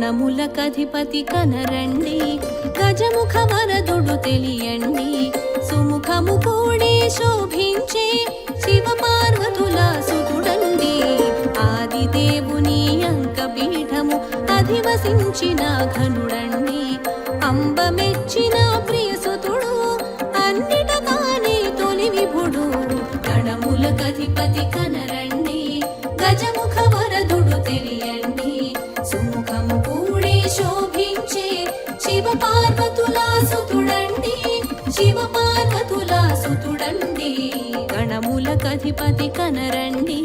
గణములకధిపతి కనరండి, గజముఖ వరదుడు తెలియండి, సుముఖము కూడి శోభించే శివ పార్వతుల సుతుడండి. ఆదిదేవుని అంకపీఠము అధివసించిన ఘనుడండి, అంబ మెచ్చిన ప్రియసుతుడు, అన్నిటగానే తొలి విభుడు. గణములకధిపతి కనరండి, గజముఖ వరదుడు తెలియండి, సుముఖము కూడి శోభించే శివ పార్వతుల సుతుడండి, శివ పార్వతుల సుతుడండి. గణములకధిపతి కనరండి.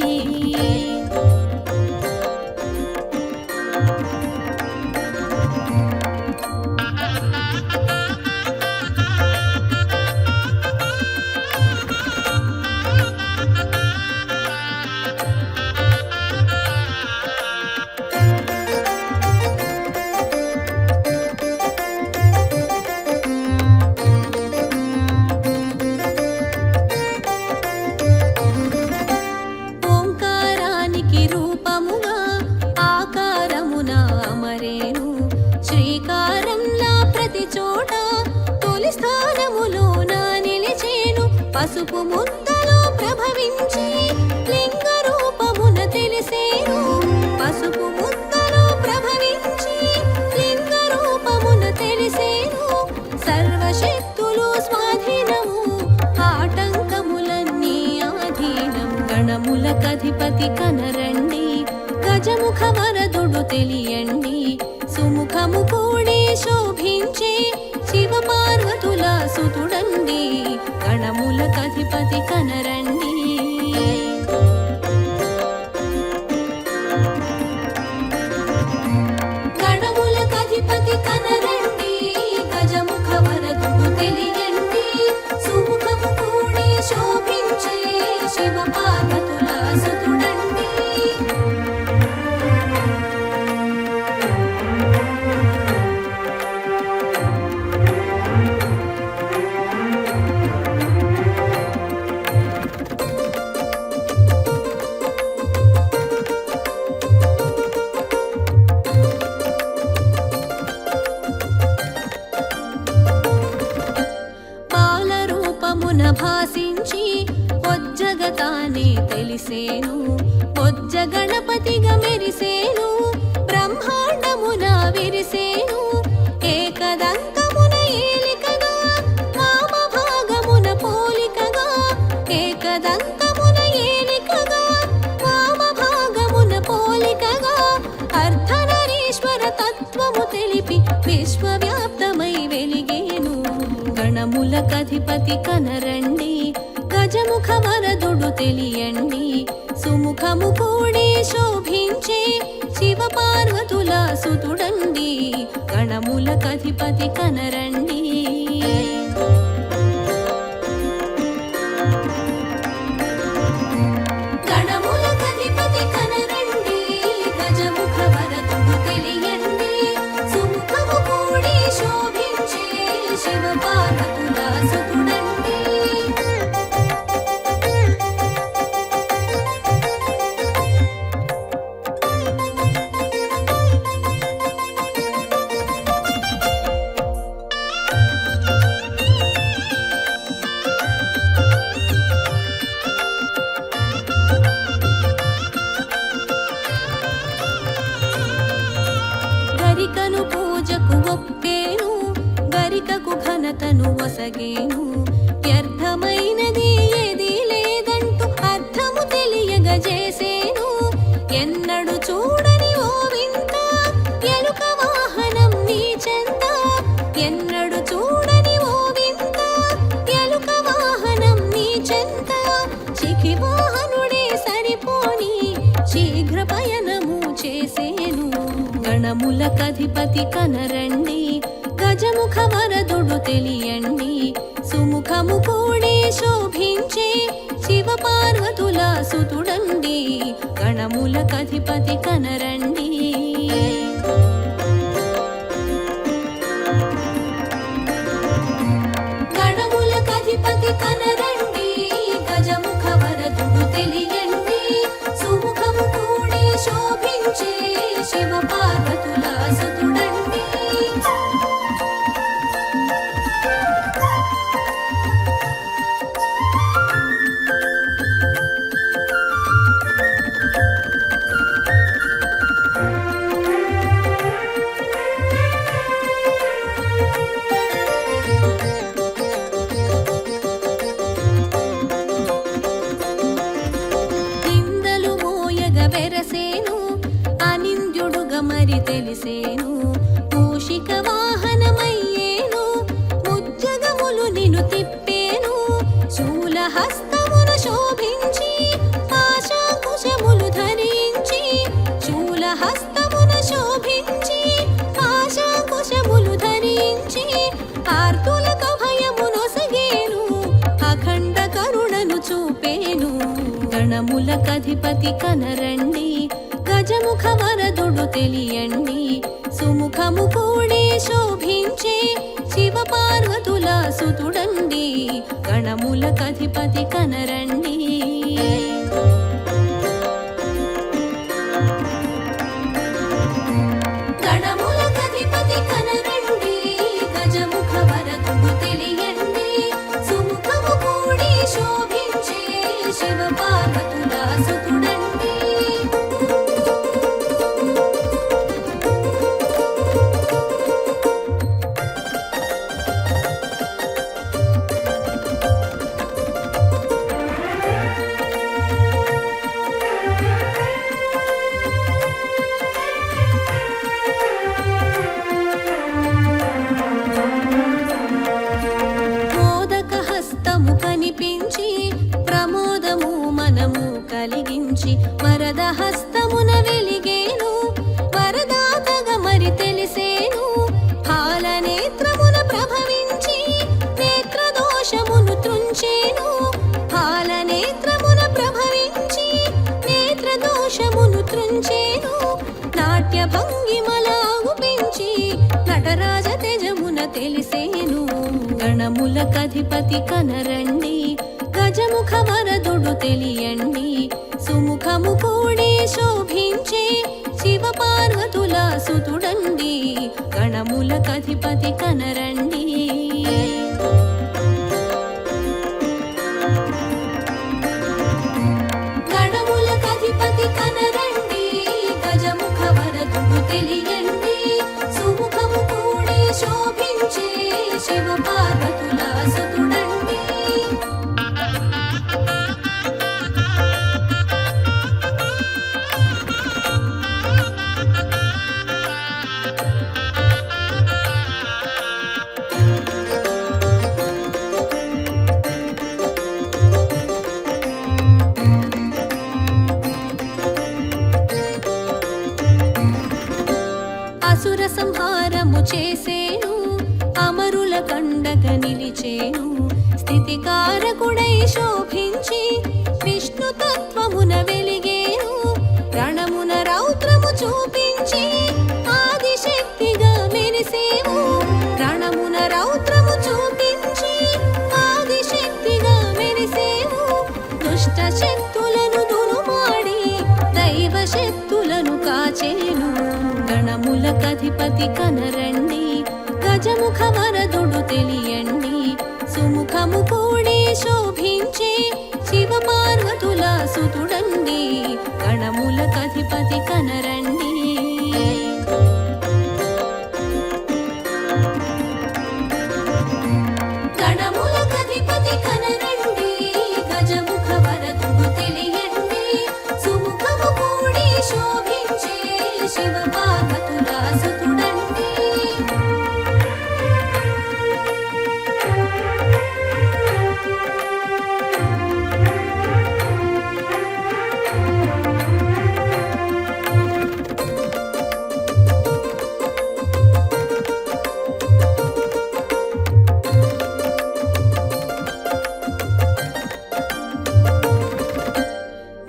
పసుపు ముద్దలో ప్రభవించి లింగ రూపమున తెలిసేను, పసుపు ముద్దలో ప్రభవించి లింగ రూపమున తెలిసేను. సర్వశక్తులు స్వాధీనము, ఆటంకములన్నీ ఆధీనం. గణములకధిపతి కనరండి, గజముఖ వరదుడు తెలియండి, సుముఖము కూడి శోభించే శివ పార్వతుల సుతుడండి. గణములకధిపతి కనరండి. గణములకధిపతి కనరండి, గజముఖ వరదుడు తెలియండి, సుముఖము కూడి శోభించే శివ పార్వతుల సుతుడండి. భాసించి ఒజ్జగతానే తెలిసేను, ఒజ్జ గణపతిగా మెరిసేను, బ్రహ్మాండమున విరిసేను. ఏకదంతమున ఏలికగా, వామ భాగమున పోలికగా, ఏకదంతమున ఏలికగా, వామ భాగమున పోలికగా, అర్ధనరీశ్వర తత్వము తెలిపి విశ్వవ్యాప్తమై వెలిగేను. గణములకధిపతి కనరండి, గజముఖ వరదుడు తెలియండి, సుముఖము కూడి శోభించే శివ పార్వతుల సుతుడండి. గణములకధిపతి కనరండి. గణములకధిపతి కనరండి, గజముఖ వరదుడు తెలియండి, సుముఖము కూడి శోభించే శివ పార్వతుల సుతుడండి. గరికను పూజకు ఒప్పేను, గరికకు ఘనతను వసగేను. వ్యర్థమైనది ఏది లేదంటూ అర్థము తెలియగజేసేను. ఎన్నడు చూడని ఓ వింత ఎలుక వాహనం నీ చెంత, ఎన్నడు చూడని ఓ వింత ఎలుక వాహనం నీ చెంత. చికి వాహనుడే సరిపోని శీఘ్ర పయనము చేసేను. గణములకధిపతి కనరండి, గజముఖ వరదుడు తెలియండి, సుముఖము కూడి శోభించే శివ పార్వతుల సుతుడండి. గణములకధిపతి కనరండి. గణములకధిపతి కనరండి, గజముఖ వరదుడు తెలియండి, సుముఖము కూడి శోభించే శివ పార్వతుల సుతుడండి. తెలిసేను మూషిక వాహనమయ్యేను ముజ్జగములు నిన్ను తిప్పేను శూలహస్తమున శోభించి పాశాకుశములు ధరించి శూలహస్తమున శోభించి పాశాకుశములు ధరించి ఆర్తులకు భయమునొసగేను అఖండ కరుణను చూపేను గణములకధిపతి కనరండి గజముఖ వరదుడు తెలియండి సుముఖము కూడే శోభించే శివ పార్వతుల సుతుడండి గణములకధిపతి కనరండి గణములకధిపతి కనరండి గజముఖ వరదుడు తెలియండి సుముఖము కూడే శోభించే శివ పార్వతుల సుతుడండి మోదక హస్తము కనిపించి ప్రమోదము మనము కలిగించి వరద హస్తమున వెలిగేను వరదాతగా మరి తెలిసేను పాలనేత్రమున ప్రభవించి నేత్రదోషమును త్రుంచేను పాలనేత్రమున ప్రభవించి నేత్రదోషమును త్రుంచేను నాట్య భంగిమలాగు పెంచి నటరాజ తేజమున తెలిసేను గణములకధిపతి కనరండి గజముఖ వరదుడు తెలియండి సుముఖము కూడే శోభించే శివ పార్వతుల సుతుడండి గణములకధిపతి కనరండి గణములకధిపతి కనరండి గజముఖ వరదుడు తెలియండి సుముఖము కూడే శోభించే శివ పార్వతుల సుతుడండి అసుర సంహారము చేసేను అమరుల కండగా నిలిచేను స్థితికారకుడై శోభించి విష్ణు తత్వమున వెలిగేను రణమున రౌద్రము చూపించి ఆదిశక్తిగా మెరిసేవు రణమున రౌద్రము చూపించి ఆదిశక్తిగా మెరిసేవు దుష్ట శక్తులను దురుమాడి దైవ శక్తులను కాచేను గణములకధిపతి కనరండి గజముఖ వరదుడు తెలియండి సుముఖము కూడే శోభించే శివ పార్వతుల సుతుడండి గణములకధిపతి కనరండి గణములకధిపతి కనరండి గజముఖ వరదుడు తెలియండి సుముఖము కూడే శోభించే శివ పార్వతుల సుతుడండి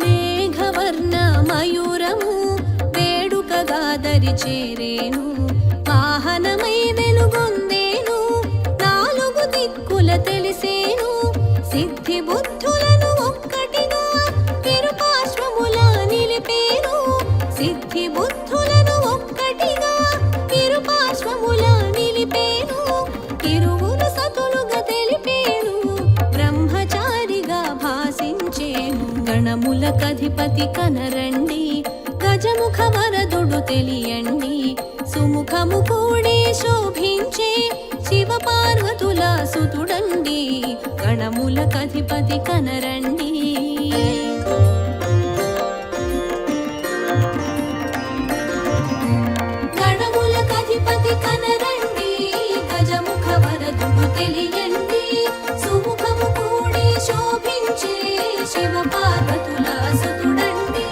మేఘవర్ణ మయూరము వేడుకగా దరి చేరేను వాహనమై వెలుగొందేను నాలుగు దిక్కుల తెలిసేను సిద్ధి బుద్ధులను ఒక్కటిగా ఇరుపార్శ్వముల నిలిపేను సిద్ధి బుద్ధులను ఒక్కటిగా ఇరుపార్శ్వముల నిలిపేను ఇరువురు సతులుగా తెలిపేను బ్రహ్మచారిగా భాసించేను గణములకధిపతి కనరండి గజముఖ వరదుడు తెలియండి సుముఖము కూడే శోభించే శివ పార్వతుల సుతుడండి గణములకధిపతి కనరండి శివపార్వతుల సుతుడండి.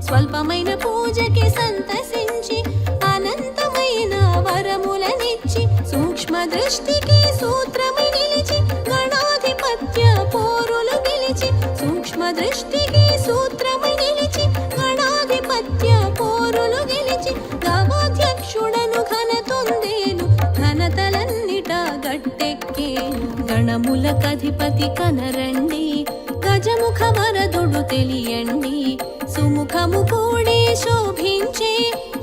స్వల్పమైన పూజకి సంతసించి అనంతమైన వరములనిచ్చి సూక్ష్మ దృష్టికి సూత్రమై నిలిచి గణాధిపత్య పోరులు గెలిచి సూక్ష్మ దృష్టికి సూత్రమై నిలిచి గణాధిపత్య పోరులు గెలిచి గవాధ్యక్షుడను ఘనతొందేను ఘనతలన్నిట గట్టెక్కేను. గణములకధిపతి కనరండి గజముఖ వరదుడు తెలియండి. సుముఖము కూడి శోభించే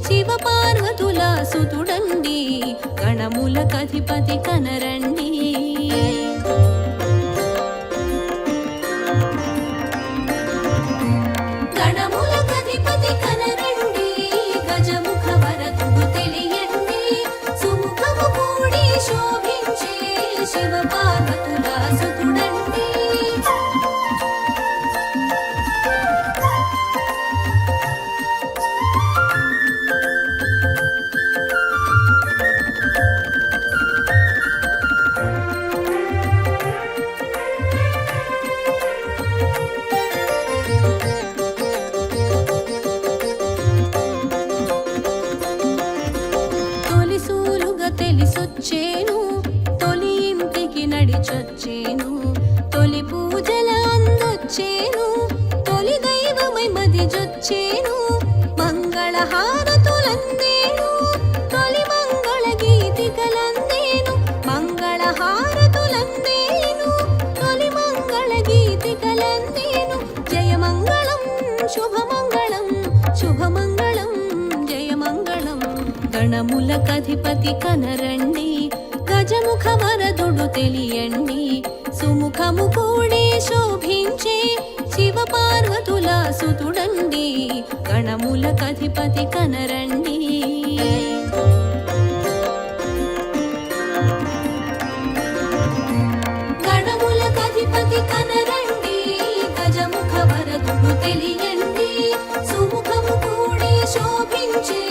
శివపార్వతుల సుతుడండి. గణములకధిపతి కనరండి. గణములకధిపతి కనరండి గజముఖ వరదుడు తెలియండి. సుముఖము కూడి శోభించే శివపార్వతుల సుతుడండి. తెలిసొచ్చేను తొలి ఇంటికి నడిచొచ్చేను. తొలి పూజల అందొచ్చేను తొలి దైవమై మదిజొచ్చేను. మంగళ హారతులందేను తొలి మంగళ గీతికలందేను. మంగళ హారతులందేను తొలి మంగళ గీతికలందేను. జయమంగళం శుభమంగళం శుభమంగళం జయమంగళం. గణములకధిపతి కనరండి గజముఖ వరదుడు తెలియండి. సుముఖము కూడి శోభించే శివపార్వతుల సుతుడండి. గణములకధిపతి కనరండి. గణములకధిపతి కనరండి గజముఖ వరదుడు తెలియండి. సుముఖము కూడి శోభించే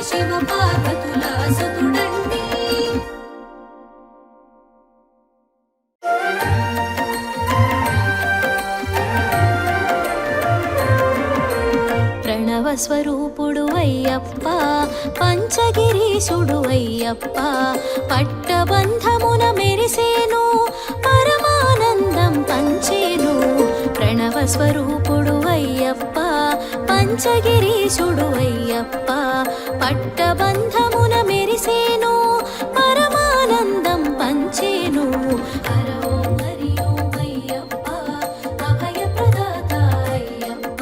శివపార్వతుల సుతుడండి. ప్రణవ స్వరూపుడు అయ్యప్ప పంచగిరీశుడు అయ్యప్ప. పట్టబంధమున మెరిసేను పరమానందం పంచేను. ప్రణవ స్వరూపుడు అయ్యప్ప పంచగిరీశుడు అయ్యప్ప. పట్టబంధమున మెరిసేను పరమానందం పంచేను. హర ఓం హరి ఓం అయ్యప్ప అభయ ప్రదాత అయ్యప్ప.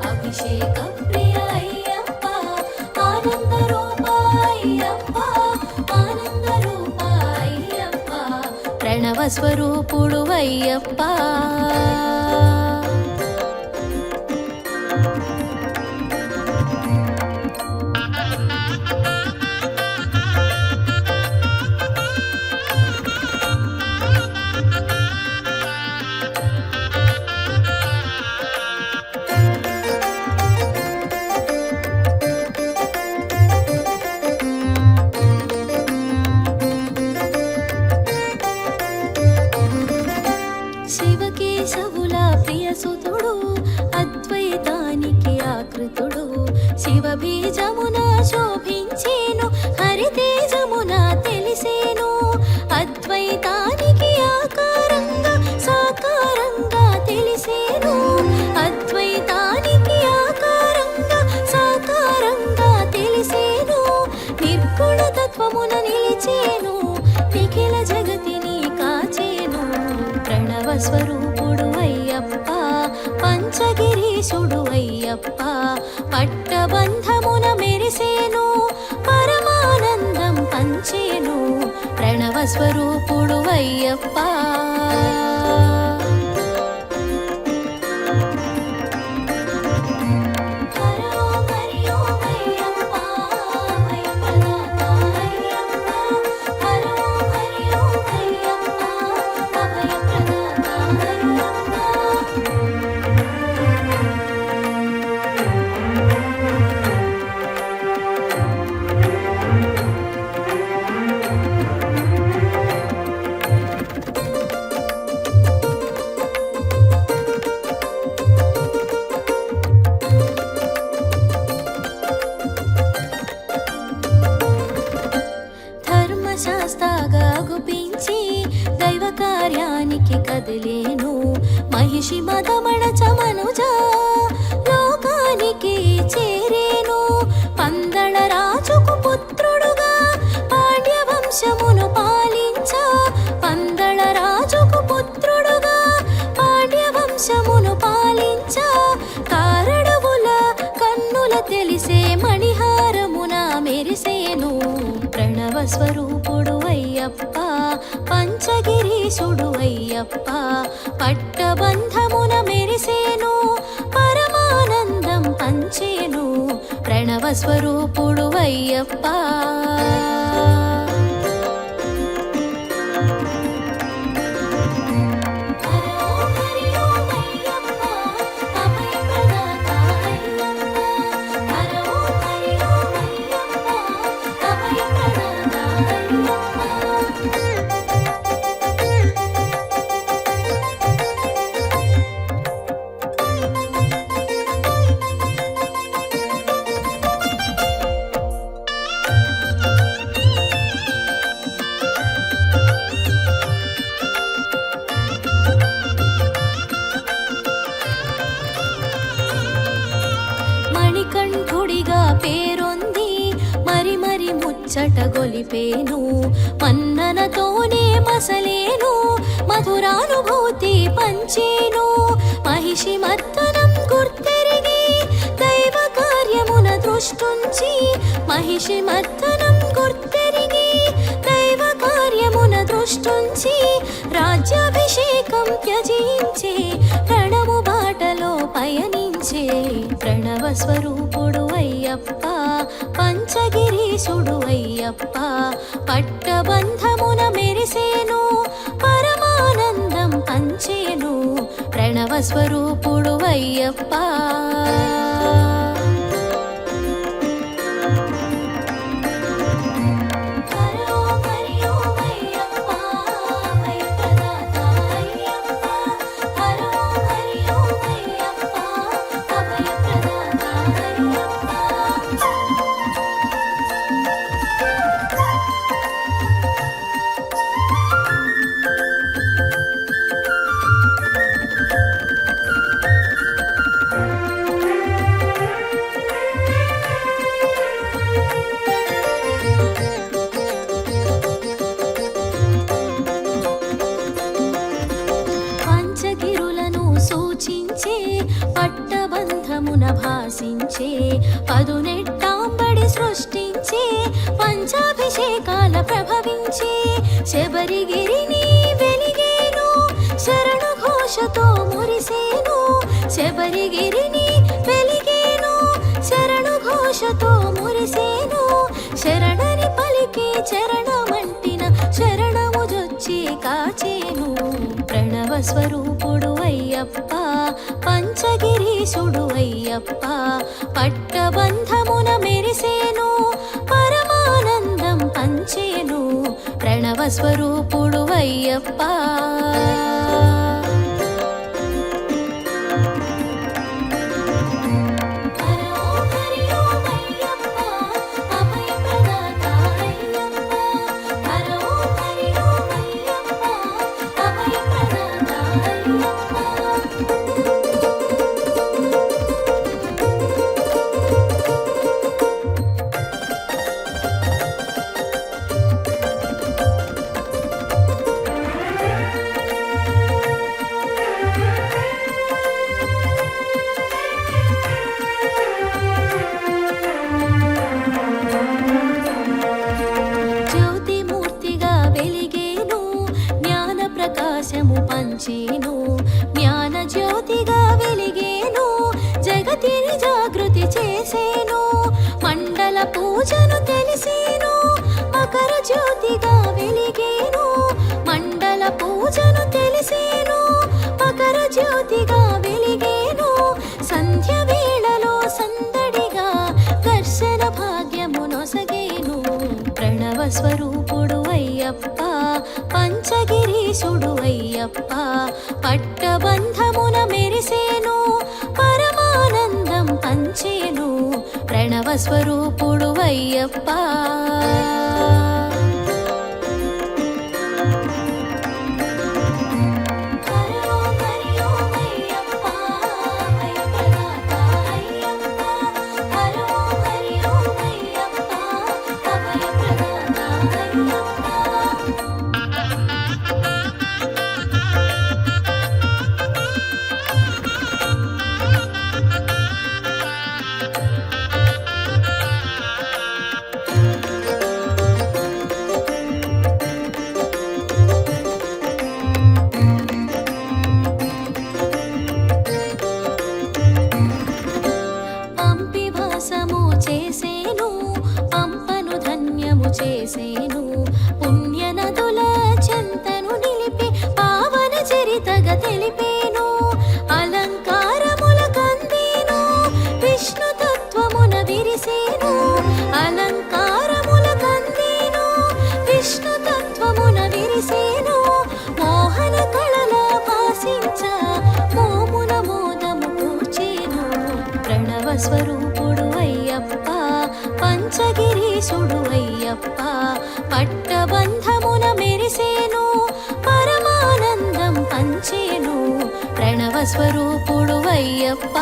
అభిషేక ప్రియ అయ్యప్ప ఆనంద రూప అయ్యప్ప ఆనంద రూప అయ్యప్ప. ప్రణవ స్వరూపుడు అయ్యప్ప. శివకేశవుల ప్రియసుతుడు అద్వైతానికి ఆకృతుడు. శివ బీజమున శోభించేను హరితేజమున తెలిసేను. అద్వైతానికి ఆకారంగా సాకారంగా తెలిసేను. అద్వైతానికి ఆకారంగా సాకారంగా తెలిసేను. నిర్గుణ తత్వమున నిలిచేను నిఖిల జగతిని కాచేను. ప్రణవ స్వరూపుడు అయ్యప్ప పంచగిరీశుడు అయ్యప్ప. పట్టబంధమున మెరిసేను పరమానందం పంచేను. ప్రణవ స్వరూపుడు అయ్యప్ప. స్వరూపుడు అయ్యప్ప పంచగిరీశుడు అయ్యప్ప పట్టబంధమున మెరిసేను పరమానందం పంచేను ప్రణవ స్వరూపుడు అయ్యప్ప మణికంఠుడిగా పేరొంది మరి మరి ముచ్చట గొలిపేను మన్ననతోనే మసలేను మధురానుభూతి పంచేను మహిషి మర్దనం గుర్తెరిగి దైవ కార్యమున దృష్టుంచి మహిషి మర్దనం గుర్తెరిగి దైవ కార్యమున దృష్టుంచి రాజ్యాభిషేకం త్యజించే ప్రణవు బాటలో పయనించే ప్రణవ స్వరూపుడు అయ్యప్ప పంచగిరీశుడు అయ్యప్ప పట్టబంధమున మెరిసేను పరమానందం పంచేను ప్రణవ స్వరూపుడు అయ్యప్ప పట్టబంధమున భాసించే పదునెట్టాంబడి సృష్టించే పంచాభిషేకాల ప్రభవించే శబరిగిరిని వెలిగేను శరణు ఘోషతో మురిసేను శబరిగిరిని వెలిగేను శరణు ఘోషతో మురిసేను శరణని పలికి చరణమంటిన శరణము జొచ్చి కాచేను ప్రణవ స్వరూపుడు అయ్యప్ప పంచగిరీశుడు అయ్యప్ప పట్టబంధమున మెరిసేను పరమానందం పంచేను ప్రణవ స్వరూపుడు అయ్యప్ప పంచేను జ్ఞాన జ్యోతిగా వెలిగేను జగతిని జాగృతి చేసేను మండల పూజను తెలిసేను మకర జ్యోతిగా వెలిగేను మండల పూజను తెలిసేను మకర జ్యోతిగా వెలిగేను సంధ్య వేళలో సందడిగా దర్శన భాగ్యము నొసగేను ప్రణవ స్వరూపుడు అయ్యప్ప పంచగిరీశుడు అయ్యప్ప పట్టబంధమున మెరిసేను పరమానందం పంచేను ప్రణవ స్వరూపుడు అయ్యప్ప చేసేను పంపను ధన్యము చేసేను పుణ్యనదుల చెంతను నిలిపి పావన చరితగా తెలిపేను అలంకారముల కందేను విష్ణు తత్వమున విరిసేను అలంకారముల కందేను విష్ణు తత్వమున విరిసేను మోహన కళల వాసించ మోమున మోదము కూర్చేను ప్రణవ స్వరూపుడు అయ్యప్ప పంచగిరీశుడు అయ్యప్ప పట్టబంధమున మెరిసేను పరమానందం పంచేను ప్రణవ స్వరూపుడు అయ్యప్ప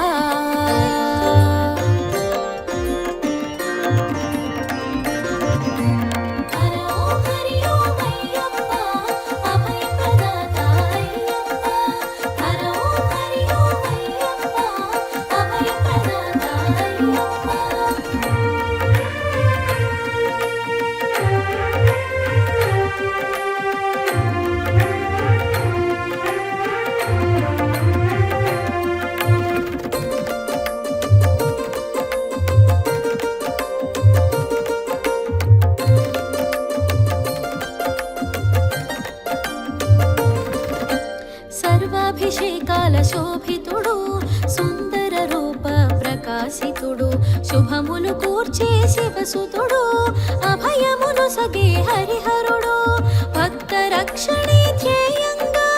సర్వాభిషేకాల శోభితుడు సుందర రూప ప్రకాశితుడు శుభములు కూర్చే శివసుతుడు అభయమును సగే హరిహరుడు భక్త రక్షణే ధ్యేయంగా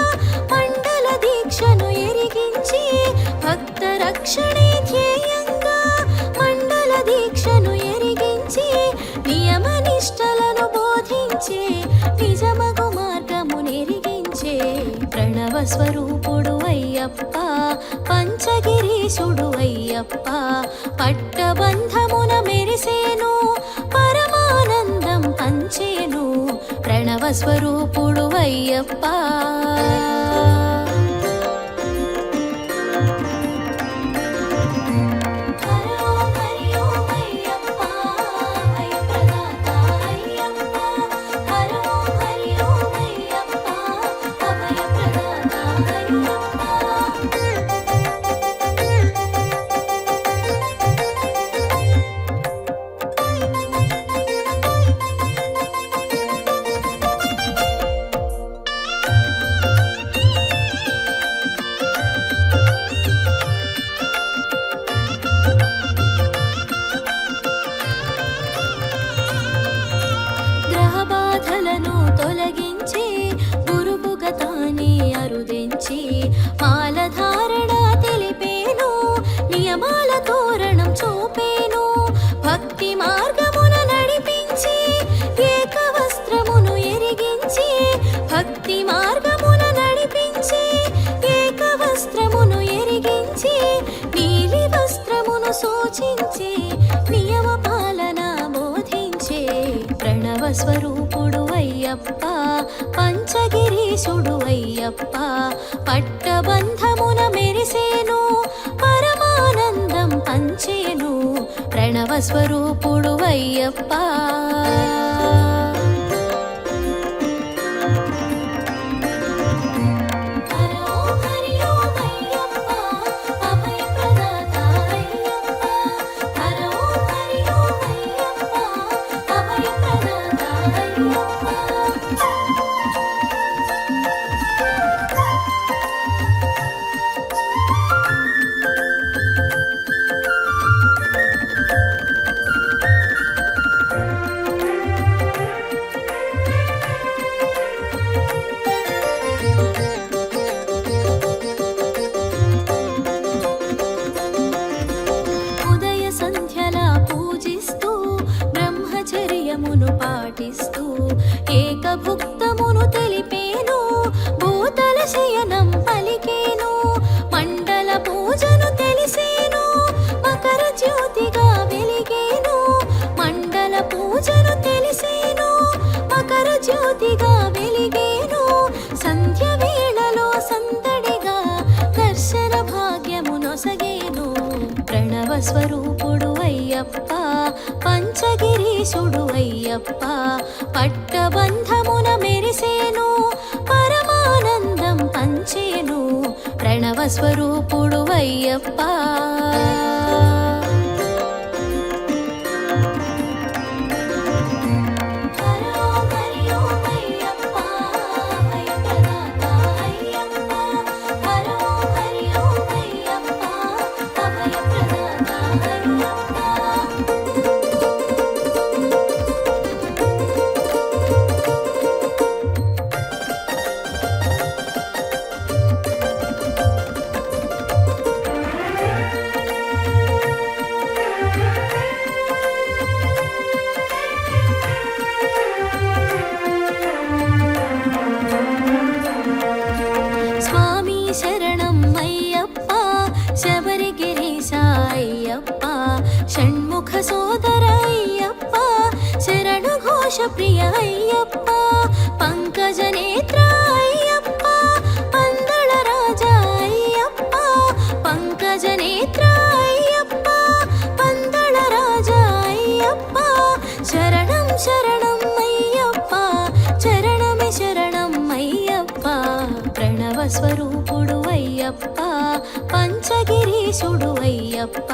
మండల దీక్షను ఎరిగించి భక్త రక్షణే ధ్యేయంగా మండల దీక్షను ఎరిగించి నియమ నిష్టలను బోధించే నిజమగు మార్గము నెరిగించే ప్రణవ స్వరూపుడు అయ్యప్ప పంచగిరీశుడు అయ్యప్ప పట్టబంధమున మెరిసేను పరమానందం పంచేను ప్రణవ స్వరూపుడు అయ్యప్ప తొలగించి గురువుగా తానే అరుదించి మాలధారణ తెలిపేను నియమాల తోరణం చూపేను భక్తి మార్గమున నడిపించి ఏక వస్త్రమును ఎరిగించి భక్తి మార్గమున నడిపించి ఏక వస్త్రమును ఎరిగించి నీలి వస్త్రమును సూచించి నియమ పాలన బోధించే ప్రణవ స్వరూపుడు అయ్యప్ప పంచగిరీశుడు అయ్యప్ప పట్టబంధమున మెరిసేను పరమానందం పంచేను ప్రణవ స్వరూపుడు అయ్యప్ప పాటిస్తూ ఏకభుక్తమును తెలిపేను భూతల శయనం పలికేను మండల పూజను తెలిసేను మకర జ్యోతిగా వెలిగేను మండల పూజను తెలిసేను మకర జ్యోతిగా వెలిగేను సంధ్య వేళలో సందడిగా దర్శన భాగ్యము నొసగేను ప్రణవ స్వరూపుడు అయ్యప్ప పంచగిరీశుడు అయ్యప్ప పట్టబంధమున మెరిసేను పరమానందం పంచేను ప్రణవ స్వరూపుడు అయ్యప్ప అయ్యప్ప షణ్ముఖ సోదర అయ్యప్ప శరణు ఘోష ప్రియ అయ్యప్ప పంకజ నేత్ర అయ్యప్ప పందళ రాజా అయ్యప్ప పంకజ నేత్ర అయ్యప్ప పందళ రాజా అయ్యప్ప శరణం శరణం అయ్యప్ప చరణమే శరణం అయ్యప్ప ప్రణవ స్వరూపుడు అయ్యప్ప పంచగిరీశుడు అయ్యప్ప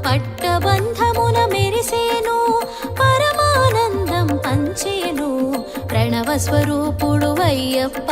పట్టబంధమున మెరిసేను పరమానందం పంచేను ప్రణవ స్వరూపుడు అయ్యప్ప